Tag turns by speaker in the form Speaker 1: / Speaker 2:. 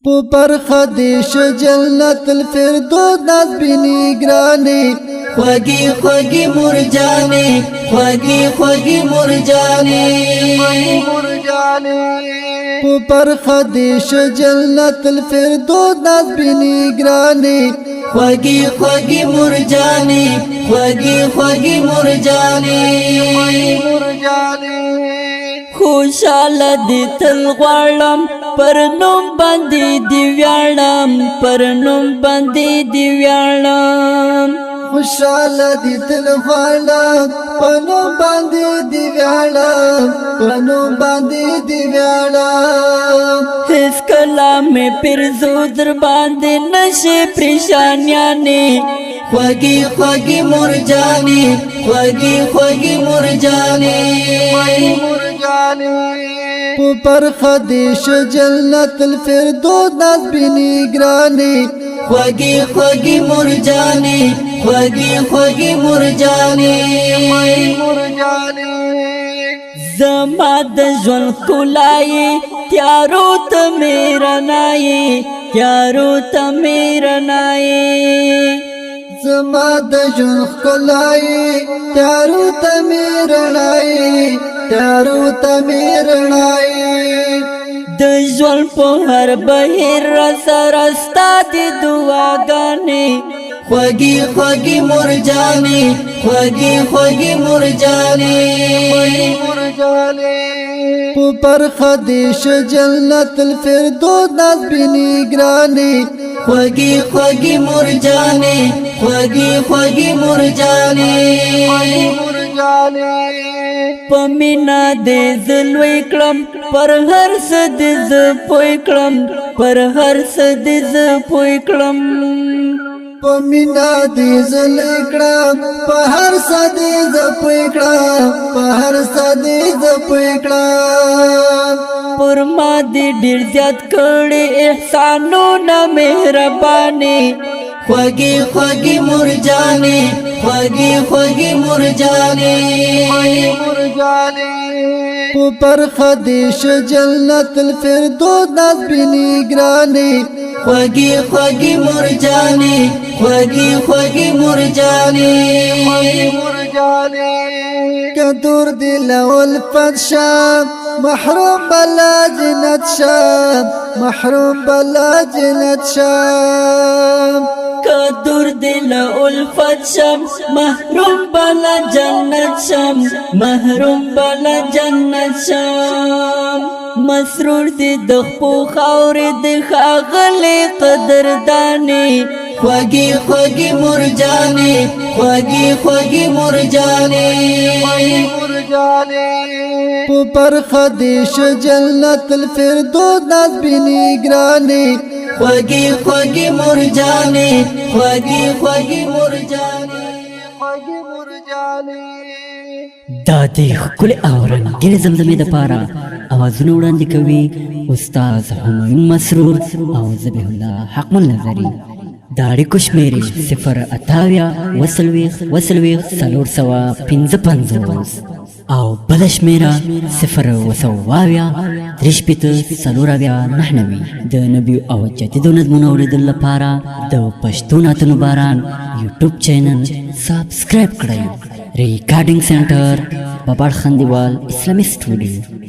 Speaker 1: پر خدیش جنت الفردوس ناز بینی گرانی
Speaker 2: خوگی خوگی مرجانی خوگی خوگی مرجانی
Speaker 1: پر خدیش جنت الفردوس ناز بینی گرانی
Speaker 2: خوگی خوگی مرجانی خوگی خوگی مرجانی خوشاله دي تل غواړم پر نوم باندې دی ویاړم پر نوم باندې دی ویاړم
Speaker 1: خوشاله دي تل غواړم پنو باندې دی ویاړم پنو باندې دی ویاړم
Speaker 2: هیڅ کلام پر زو در باندې نشه پریشانیانه خوگی خوگی مرجانی خوگی خوگی مرجانی
Speaker 1: پر خدیش جنت الفردوس ناز بینی گرانی
Speaker 2: خوگی خوگی مرجانی خوگی خوگی مرجانی زما د ژوند ښکلایې تیارو ته مې رڼایې تیارو ته مې رڼایې
Speaker 1: زما د ژوند ښکلایې تیارو ته مې رڼایې تیارو ته مې رڼایې
Speaker 2: د ژوند په هر بهیر راسره ستا د دعاګانې خوږې خوږې مرجانې خوږې خوږې مرجانې
Speaker 1: پر خدیش جنت الفردوس ناز بینی گرانی
Speaker 2: خوږې خوږې مرجانې خوږې خوږې مرجانې پمینا دې زلوي کړم پر هر څه دې ز پوي کړم پر هر څه دې ز پوي کړم
Speaker 1: پمینا دې زلوي کړم په هر څه دې ز پوي کړم په هر څه دې ز پوي کړم
Speaker 2: پر ما دې ډېر زیات کړې احسانونه مهرباني خوږې خوږې مرجانې خوږې خوږې مرجانې
Speaker 1: پر خدیش جنت الفردوس ناز بینی گرانی
Speaker 2: خوږې خوږې مرجانې خوږې خوږې مرجانې
Speaker 1: کدور دل الفت شام محروم بلا جنت شام محروم بلا جنت شام
Speaker 2: کدور دل الفت شم محروم بلا جنت شم محروم بلا جنت شم مسرور دی د خپو خاورې د ښاغلي قدردانې خوږې خوږې مرجانې خوږې خوږې مرجانې
Speaker 1: پر خدیش جنت الفردوس ناز بینی گرانی
Speaker 2: خوږې خوږې مرجانې خوږې خوږې مرجانې
Speaker 3: دا د ښکلې او رنګینې زمزمې دپاره اوازونه وړاندې کوي استاد همایون مسرور او ذبیح الله حقمل نظري د اړیکو شمېرې 028 او بله شمېره 0 د نوي او جدیدو نظمونو اورېدلو لپاره د پښتو نعتونو باران یوټیوب چینل سبسکرایب کړئ ریکارډینګ سنټر بابړ خندیوال اسلامي سټوډیو